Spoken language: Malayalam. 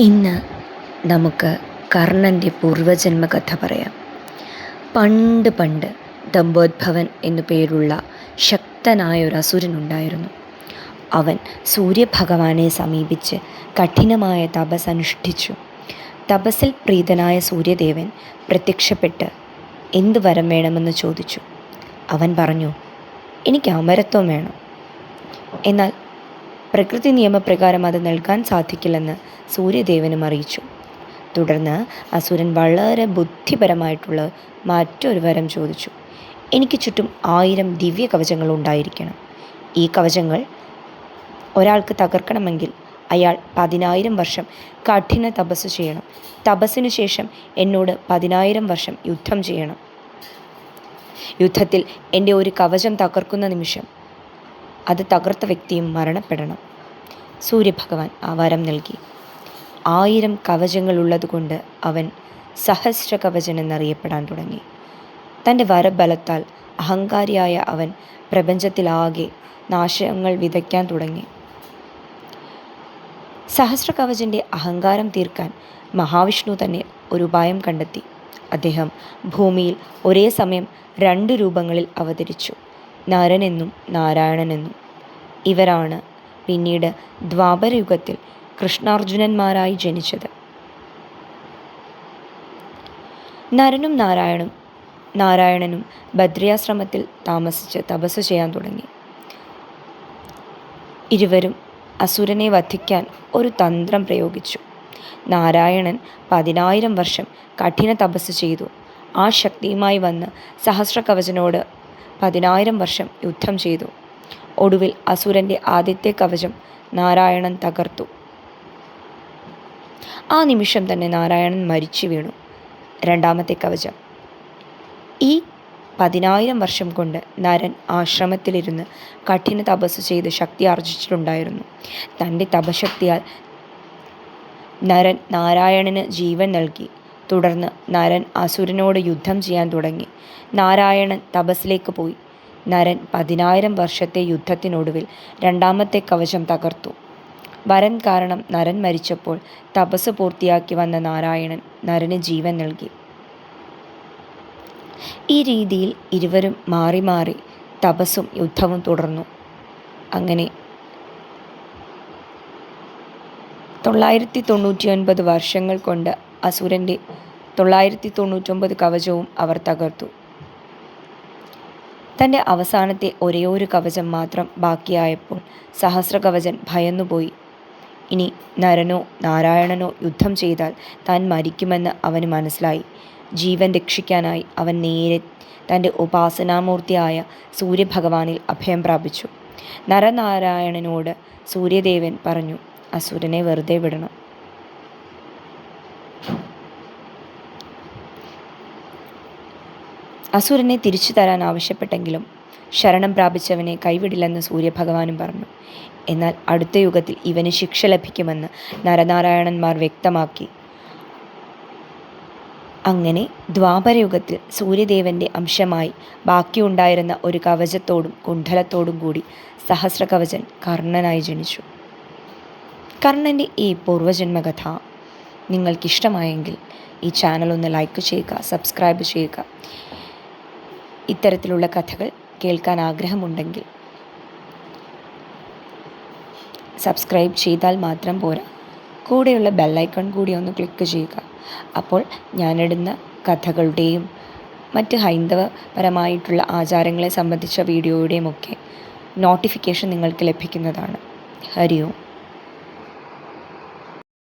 ഇന്ന് നമുക്ക് കർണൻ്റെ പൂർവജന്മകഥ പറയാം. പണ്ട് പണ്ട് ദമ്പോദ്ഭവൻ എന്നു പേരുള്ള ശക്തനായ ഒരു അസുരനുണ്ടായിരുന്നു. അവൻ സൂര്യഭഗവാനെ സമീപിച്ച് കഠിനമായ തപസ് അനുഷ്ഠിച്ചു. തപസ്സിൽ പ്രീതനായ സൂര്യദേവൻ പ്രത്യക്ഷപ്പെട്ട് എന്ത് വരം വേണമെന്ന് ചോദിച്ചു. അവൻ പറഞ്ഞു, എനിക്ക് അമരത്വം വേണം. എന്നാൽ പ്രകൃതി നിയമപ്രകാരം അത് നൽകാൻ സാധിക്കില്ലെന്ന് സൂര്യദേവനും അറിയിച്ചു. തുടർന്ന് അസുരൻ വളരെ ബുദ്ധിപരമായിട്ടുള്ള മറ്റൊരു വരം ചോദിച്ചു. എനിക്ക് ചുറ്റും 1000 ദിവ്യ കവചങ്ങൾ ഉണ്ടായിരിക്കണം. ഈ കവചങ്ങൾ ഒരാൾക്ക് തകർക്കണമെങ്കിൽ അയാൾ 10,000 വർഷം കഠിന തപസ് ചെയ്യണം. തപസ്സിനു ശേഷം എന്നോട് 10,000 വർഷം യുദ്ധം ചെയ്യണം. യുദ്ധത്തിൽ എൻ്റെ ഒരു കവചം തകർക്കുന്ന നിമിഷം അത് തകർത്ത വ്യക്തിയും മരണപ്പെടണം. സൂര്യഭഗവാൻ ആ വരം നൽകി. 1000 കവചങ്ങളുള്ളതുകൊണ്ട് അവൻ സഹസ്ര കവചൻ എന്നറിയപ്പെടാൻ തുടങ്ങി. തൻ്റെ വരബലത്താൽ അഹങ്കാരിയായ അവൻ പ്രപഞ്ചത്തിലാകെ നാശങ്ങൾ വിതയ്ക്കാൻ തുടങ്ങി. സഹസ്ര കവചൻ്റെ അഹങ്കാരം തീർക്കാൻ മഹാവിഷ്ണു തന്നെ ഒരു ഉപായം കണ്ടെത്തി. അദ്ദേഹം ഭൂമിയിൽ ഒരേ സമയം 2 രൂപങ്ങളിൽ അവതരിച്ചു, നരനെന്നും നാരായണനെന്നും. ഇവരാണ് പിന്നീട് ദ്വാപരയുഗത്തിൽ കൃഷ്ണാർജുനന്മാരായി ജനിച്ചത്. നരനും നാരായണനും ബദ്രിയാശ്രമത്തിൽ താമസിച്ച് തപസ് ചെയ്യാൻ തുടങ്ങി. ഇരുവരും അസുരനെ വധിക്കാൻ ഒരു തന്ത്രം പ്രയോഗിച്ചു. നാരായണൻ 10,000 വർഷം കഠിന തപസ് ചെയ്തു. ആ ശക്തിയുമായി വന്ന് സഹസ്ര കവചനോട് 10,000 വർഷം യുദ്ധം ചെയ്തു. ഒടുവിൽ അസുരൻ്റെ ആദ്യത്തെ കവചം നാരായണൻ തകർത്തു. ആ നിമിഷം തന്നെ നാരായണൻ മരിച്ചു വീണു. രണ്ടാമത്തെ കവചം. ഈ 10,000 വർഷം കൊണ്ട് നരൻ ആശ്രമത്തിലിരുന്ന് കഠിന തപസ് ചെയ്ത് ശക്തി ആർജിച്ചിട്ടുണ്ടായിരുന്നു. തൻ്റെ തപശക്തിയാൽ നരൻ നാരായണന് ജീവൻ നൽകി. തുടർന്ന് നരൻ അസുരനോട് യുദ്ധം ചെയ്യാൻ തുടങ്ങി. നാരായണൻ തപസ്സിലേക്ക് പോയി. നരൻ 10,000 വർഷത്തെ യുദ്ധത്തിനൊടുവിൽ രണ്ടാമത്തെ കവചം തകർത്തു. വരം കാരണം നരൻ മരിച്ചപ്പോൾ തപസ് പൂർത്തിയാക്കി വന്ന നാരായണൻ നരന് ജീവൻ നൽകി. ഈ രീതിയിൽ ഇരുവരും മാറി മാറി തപസ്സും യുദ്ധവും തുടർന്നു. അങ്ങനെ 999 വർഷങ്ങൾ കൊണ്ട് അസുരൻ്റെ 999 കവചവും അവർ തകർത്തു. തൻ്റെ അവസാനത്തെ ഒരേയൊരു കവചം മാത്രം ബാക്കിയായപ്പോൾ സഹസ്ര കവചൻ ഭയന്നുപോയി. ഇനി നരനോ നാരായണനോ യുദ്ധം ചെയ്താൽ താൻ മരിക്കുമെന്ന് അവന് മനസ്സിലായി. ജീവൻ രക്ഷിക്കാനായി അവൻ നേരെ തൻ്റെ ഉപാസനാമൂർത്തിയായ സൂര്യഭഗവാനിൽ അഭയം പ്രാപിച്ചു. നരനാരായണനോട് സൂര്യദേവൻ പറഞ്ഞു, അസുരനെ വെറുതെ വിടണം. അസുരനെ തിരിച്ചു തരാൻ ആവശ്യപ്പെട്ടെങ്കിലും ശരണം പ്രാപിച്ചവനെ കൈവിടില്ലെന്ന് സൂര്യഭഗവാനും പറഞ്ഞു. എന്നാൽ അടുത്ത യുഗത്തിൽ ഇവന് ശിക്ഷ ലഭിക്കുമെന്ന് നരനാരായണന്മാർ വ്യക്തമാക്കി. അങ്ങനെ ദ്വാപരയുഗത്തിൽ സൂര്യദേവൻ്റെ അംശമായി ബാക്കിയുണ്ടായിരുന്ന ഒരു കവചത്തോടും കുണ്ഡലത്തോടും കൂടി സഹസ്ര കവചൻ കർണനായി ജനിച്ചു. കർണൻ്റെ ഈ പൂർവജന്മകഥ നിങ്ങൾക്കിഷ്ടമായെങ്കിൽ ഈ ചാനൽ ഒന്ന് ലൈക്ക് ചെയ്യുക, സബ്സ്ക്രൈബ് ചെയ്യുക. ഇത്തരത്തിലുള്ള കഥകൾ കേൾക്കാൻ ആഗ്രഹമുണ്ടെങ്കിൽ സബ്സ്ക്രൈബ് ചെയ്താൽ മാത്രം പോരാ, കൂടെയുള്ള ബെല്ലൈക്കൺ കൂടി ഒന്ന് ക്ലിക്ക് ചെയ്യുക. അപ്പോൾ ഞാനിടുന്ന കഥകളുടെയും മറ്റ് ഹൈന്ദവപരമായിട്ടുള്ള ആചാരങ്ങളെ സംബന്ധിച്ച വീഡിയോയുടെയും ഒക്കെ നോട്ടിഫിക്കേഷൻ നിങ്ങൾക്ക് ലഭിക്കുന്നതാണ്. ഹരി ഓം.